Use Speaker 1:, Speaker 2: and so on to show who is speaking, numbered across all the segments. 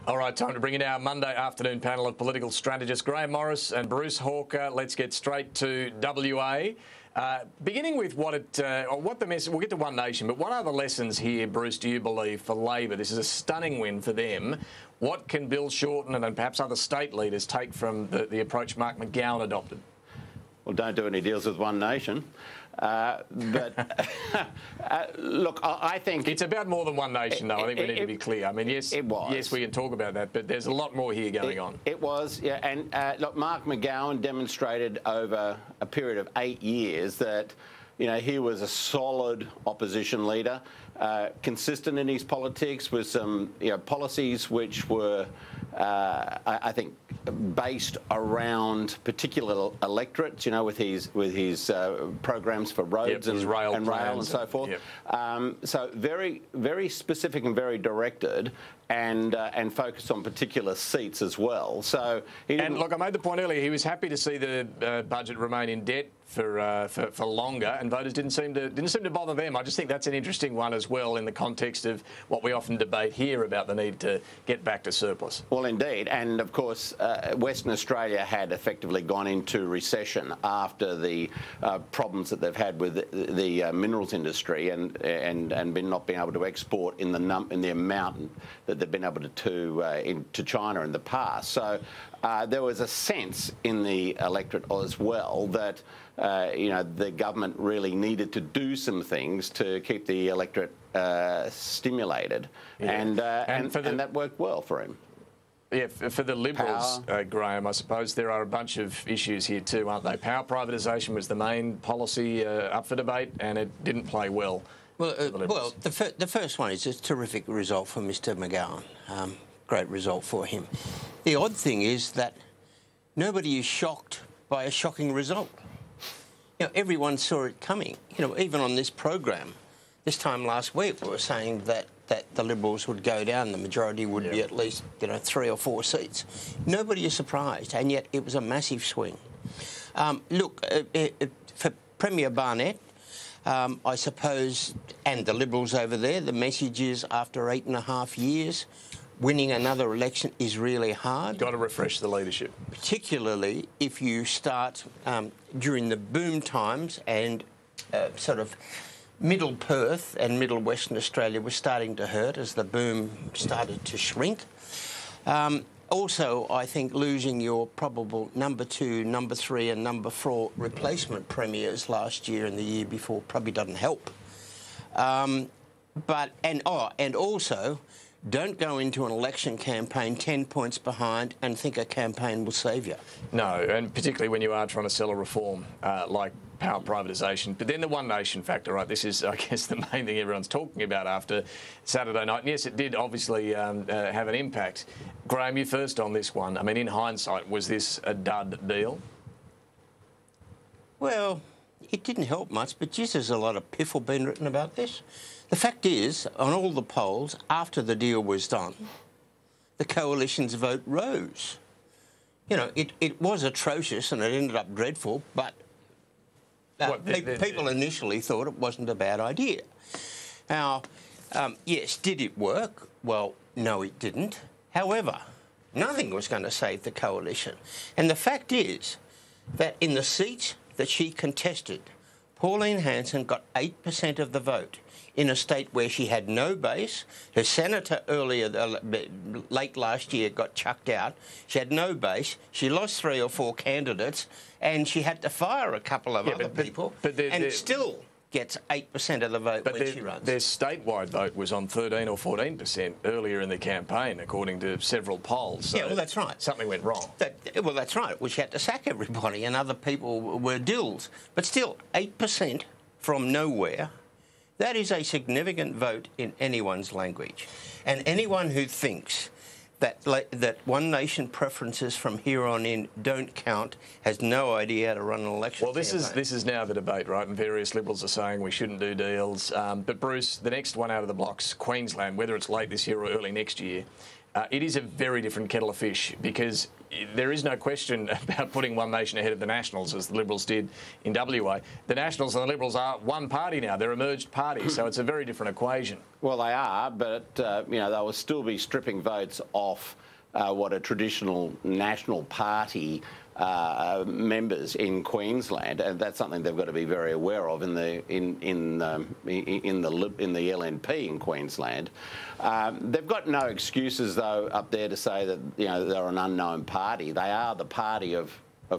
Speaker 1: All right, time to bring in our Monday afternoon panel of political strategists, Grahame Morris and Bruce Hawker. Let's get straight to WA. Beginning with what the message, we'll get to One Nation, but what are the lessons here, Bruce, do you believe, for Labor? This is a stunning win for them. What can Bill Shorten and perhaps other state leaders take from the approach Mark McGowan adopted?
Speaker 2: Well, don't do any deals with One Nation. Look, I think...
Speaker 1: It's about more than One Nation, though. I think we need to be clear. I mean, yes, yes, we can talk about that, but there's a lot more here going on.
Speaker 2: It was, yeah. And look, Mark McGowan demonstrated over a period of 8 years that, you know, he was a solid opposition leader, consistent in his politics with some, you know, policies which were, I think, based around particular electorates, you know, with his programs for roads and rail and so forth. Yep. So very, very specific and very directed, and focused on particular seats as well. So
Speaker 1: and look, I made the point earlier. He was happy to see the budget remain in debt for longer, and voters didn't seem to bother them. I just think that's an interesting one as well in the context of what we often debate here about the need to get back to surplus.
Speaker 2: Well, indeed, and of course, Western Australia had effectively gone into recession after the problems that they've had with the minerals industry and been not being able to export in the amount that they've been able to into China in the past. So there was a sense in the electorate as well that you know, the government really needed to do some things to keep the electorate stimulated, yeah. and that worked well for him.
Speaker 1: Yeah, for the Liberals, Grahame, I suppose there are a bunch of issues here too, aren't they? Power privatisation was the main policy up for debate, and it didn't play well.
Speaker 3: Well, the first one is a terrific result for Mr McGowan. Great result for him. The odd thing is that nobody is shocked by a shocking result. You know, everyone saw it coming. You know, even on this program, this time last week, we were saying that the Liberals would go down, the majority would be at least, you know, 3 or 4 seats. Nobody is surprised, and yet it was a massive swing. Look, for Premier Barnett, I suppose, and the Liberals over there, the message is after 8.5 years, winning another election is really hard.
Speaker 1: Got to refresh the leadership.
Speaker 3: Particularly if you start during the boom times and sort of middle Perth and middle Western Australia was starting to hurt as the boom started to shrink. Also, I think losing your probable number 2, number 3 and number 4 replacement premiers last year and the year before probably doesn't help. And also, don't go into an election campaign 10 points behind and think a campaign will save you. No,
Speaker 1: and particularly when you are trying to sell a reform like power privatisation. But then the One Nation factor, right? This is, I guess, the main thing everyone's talking about after Saturday night. And yes, it did obviously have an impact. Grahame, you first on this one. I mean, in hindsight, was this a dud deal?
Speaker 3: Well, it didn't help much, but just there's a lot of piffle been written about this. The fact is, on all the polls, after the deal was done, the coalition's vote rose. You know, it was atrocious and it ended up dreadful, but people initially thought it wasn't a bad idea. Now, yes, did it work? Well, no, it didn't. However, nothing was going to save the coalition. And the fact is that in the seats that she contested, Pauline Hanson got 8% of the vote in a state where she had no base. Her senator late last year got chucked out. She had no base. She lost 3 or 4 candidates, and she had to fire a couple of other people, and still gets 8% of the vote when she runs.
Speaker 1: Their statewide vote was on 13 or 14% earlier in the campaign, according to several polls. So
Speaker 3: yeah, well, that's right.
Speaker 1: Something went wrong.
Speaker 3: Well, that's right. Well, she had to sack everybody, and other people were dills. But still, 8% from nowhere. That is a significant vote in anyone's language. And anyone who thinks that One Nation preferences from here on in don't count has no idea how to run an election.
Speaker 1: Well, this is now the debate, right? And various Liberals are saying we shouldn't do deals. But Bruce, the next one out of the blocks, Queensland, whether it's late this year or early next year, it is a very different kettle of fish, because there is no question about putting One Nation ahead of the Nationals, as the Liberals did in WA. The Nationals and the Liberals are one party now. They're a merged party, so it's a very different equation.
Speaker 2: Well, they are, but, you know, they will still be stripping votes off what a traditional national party members in Queensland, and that's something they've got to be very aware of in the LNP in Queensland. They've got no excuses though up there to say that, you know, they're an unknown party. They are the party of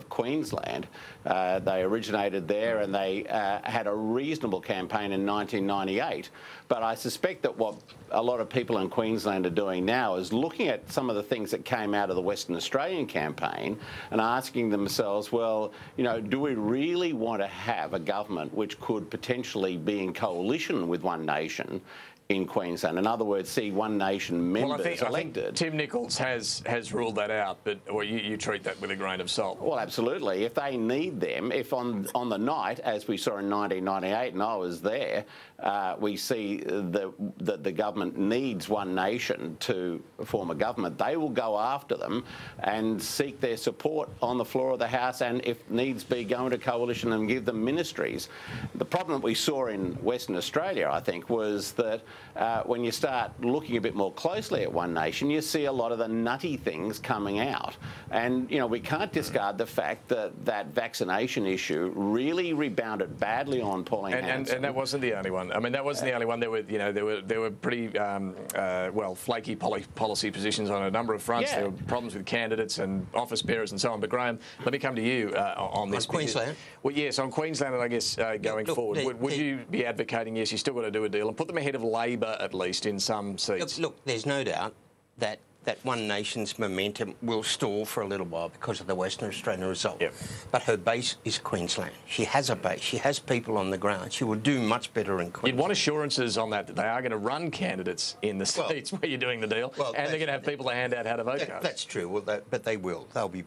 Speaker 2: Queensland. They originated there, and they had a reasonable campaign in 1998. But I suspect that what a lot of people in Queensland are doing now is looking at some of the things that came out of the Western Australian campaign and asking themselves, well, you know, do we really want to have a government which could potentially be in coalition with One Nation in Queensland? In other words, see One Nation members elected.
Speaker 1: I think Tim Nicholls has ruled that out, but you treat that with a grain of salt.
Speaker 2: Well, absolutely. If they need them, if on the night, as we saw in 1998, and I was there, we see that the government needs One Nation to form a government, they will go after them and seek their support on the floor of the House, and if needs be, go into coalition and give them ministries. The problem that we saw in Western Australia, I think, was that when you start looking a bit more closely at One Nation, you see a lot of the nutty things coming out. And, you know, we can't discard the fact that that vaccination issue really rebounded badly on Pauline Hanson.
Speaker 1: And that wasn't the only one. I mean, that wasn't the only one. There were, you know, there were pretty well, flaky policy positions on a number of fronts.
Speaker 2: Yeah.
Speaker 1: There were problems with candidates and office bearers and so on. But Graham, let me come to you on this.
Speaker 3: On Queensland?
Speaker 1: Well, yes, on Queensland, and I guess going forward, would you be advocating, yes, you still got to do a deal and put them ahead of Labor at least in some seats?
Speaker 3: Look, there's no doubt that One Nation's momentum will stall for a little while because of the Western Australian result.
Speaker 1: Yep.
Speaker 3: But her base is Queensland. She has a base. She has people on the ground. She will do much better in Queensland.
Speaker 1: You'd want assurances on that they are going to run candidates in the states where you're doing the deal, and they're going to have people to hand out how to vote cards.
Speaker 3: That's true, but they will. They'll be...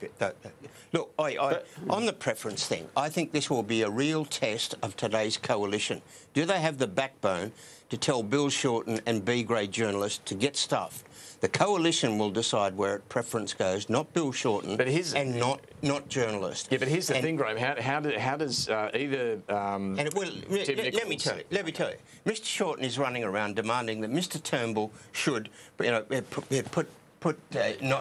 Speaker 3: Look, on the preference thing, I think this will be a real test of today's coalition. Do they have the backbone to tell Bill Shorten and B-grade journalists to get stuffed? The coalition will decide where preference goes, not Bill Shorten, and not journalists.
Speaker 1: Yeah, but here's the thing, Graham. How does either Tim Nicholls...
Speaker 3: Let me tell you. Mr. Shorten is running around demanding that Mr. Turnbull should, you know,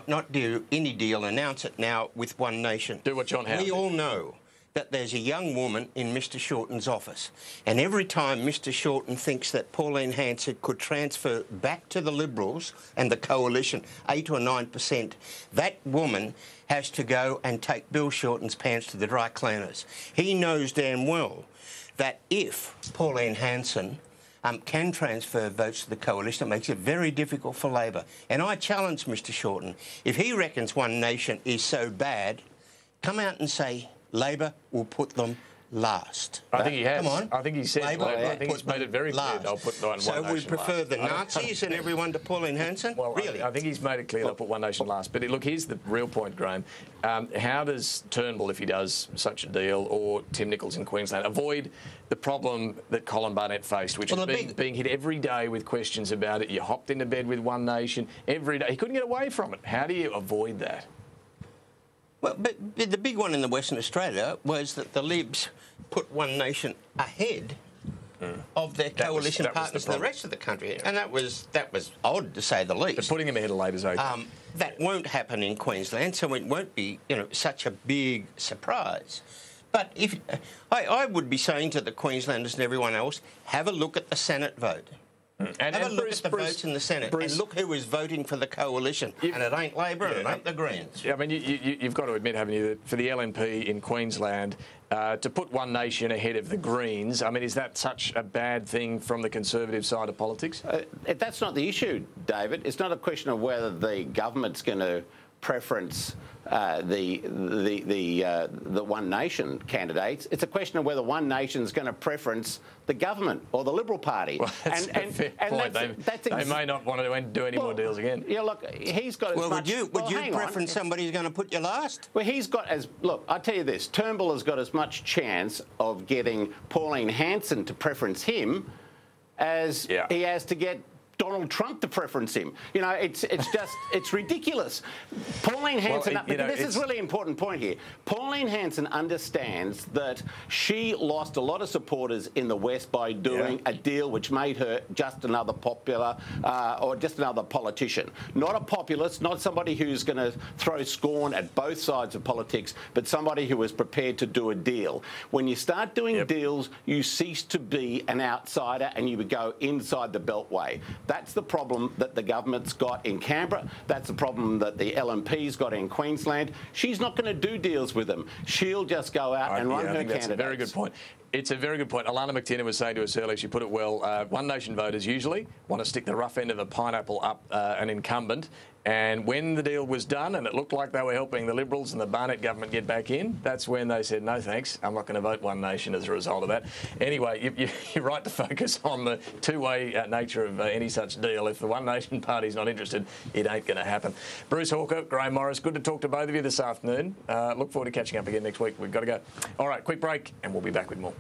Speaker 3: not do any deal, announce it now with One Nation.
Speaker 1: Do what John Howard
Speaker 3: We all know that there's a young woman in Mr. Shorten's office, and every time Mr. Shorten thinks that Pauline Hanson could transfer back to the Liberals and the coalition 8 or 9%, that woman has to go and take Bill Shorten's pants to the dry cleaners. He knows damn well that if Pauline Hanson can transfer votes to the coalition, it makes it very difficult for Labor. And I challenge Mr. Shorten, if he reckons One Nation is so bad, come out and say Labor will put them last.
Speaker 1: I think he has.
Speaker 3: Come on.
Speaker 1: I think he said
Speaker 3: Labor
Speaker 1: I think he's made it very clear they'll put One Nation last.
Speaker 3: So we prefer the Nazis and everyone to Pauline Hanson?
Speaker 1: Well,
Speaker 3: really?
Speaker 1: I think he's made it clear they'll put One Nation last. But look, here's the real point, Graham. How does Turnbull, if he does such a deal, or Tim Nicholls in Queensland, avoid the problem that Colin Barnett faced, which is being hit every day with questions about it? You hopped into bed with One Nation every day. He couldn't get away from it. How do you avoid that?
Speaker 3: Well, but the big one in the Western Australia was that the Libs put One Nation ahead of their coalition partners in the rest of the country, and that was odd to say the least.
Speaker 1: But putting them ahead of Labor's okay.
Speaker 3: That won't happen in Queensland, so it won't be, you know, such a big surprise. But if I would be saying to the Queenslanders and everyone else, have a look at the Senate vote. And have a look at the votes in the Senate and look who is voting for the coalition. And it ain't Labor and it ain't the Greens.
Speaker 1: Yeah, I mean, you've got to admit, haven't you, that for the LNP in Queensland, to put One Nation ahead of the Greens, I mean, is that such a bad thing from the Conservative side of politics?
Speaker 2: That's not the issue, David. It's not a question of whether the government's going to preference the One Nation candidates. It's a question of whether One Nation's going to preference the government or the Liberal Party.
Speaker 1: Well, that's a fair point. They may not want to do any more deals again.
Speaker 2: Yeah, look, he's got as much...
Speaker 3: Would you preference somebody who's going to put you last?
Speaker 2: Well, he's got as... Look, I'll tell you this. Turnbull has got as much chance of getting Pauline Hanson to preference him as he has to get Donald Trump to preference him. You know, it's just, it's ridiculous. Pauline Hanson, this is a really important point here. Pauline Hanson understands that she lost a lot of supporters in the West by doing a deal which made her just another popular or just another politician. Not a populist, not somebody who's going to throw scorn at both sides of politics, but somebody who is prepared to do a deal. When you start doing deals, you cease to be an outsider and you would go inside the Beltway. That's the problem that the government's got in Canberra. That's the problem that the LNP's got in Queensland. She's not going to do deals with them. She'll just go out and run her candidates.
Speaker 1: That's a very good point. It's a very good point. Alana McTinnon was saying to us earlier, she put it well, One Nation voters usually want to stick the rough end of a pineapple up an incumbent. And when the deal was done and it looked like they were helping the Liberals and the Barnett government get back in, that's when they said, no thanks, I'm not going to vote One Nation as a result of that. Anyway, you're right to focus on the two-way nature of any such deal. If the One Nation party's not interested, it ain't going to happen. Bruce Hawker, Grahame Morris, good to talk to both of you this afternoon. Look forward to catching up again next week. We've got to go. All right, quick break and we'll be back with more.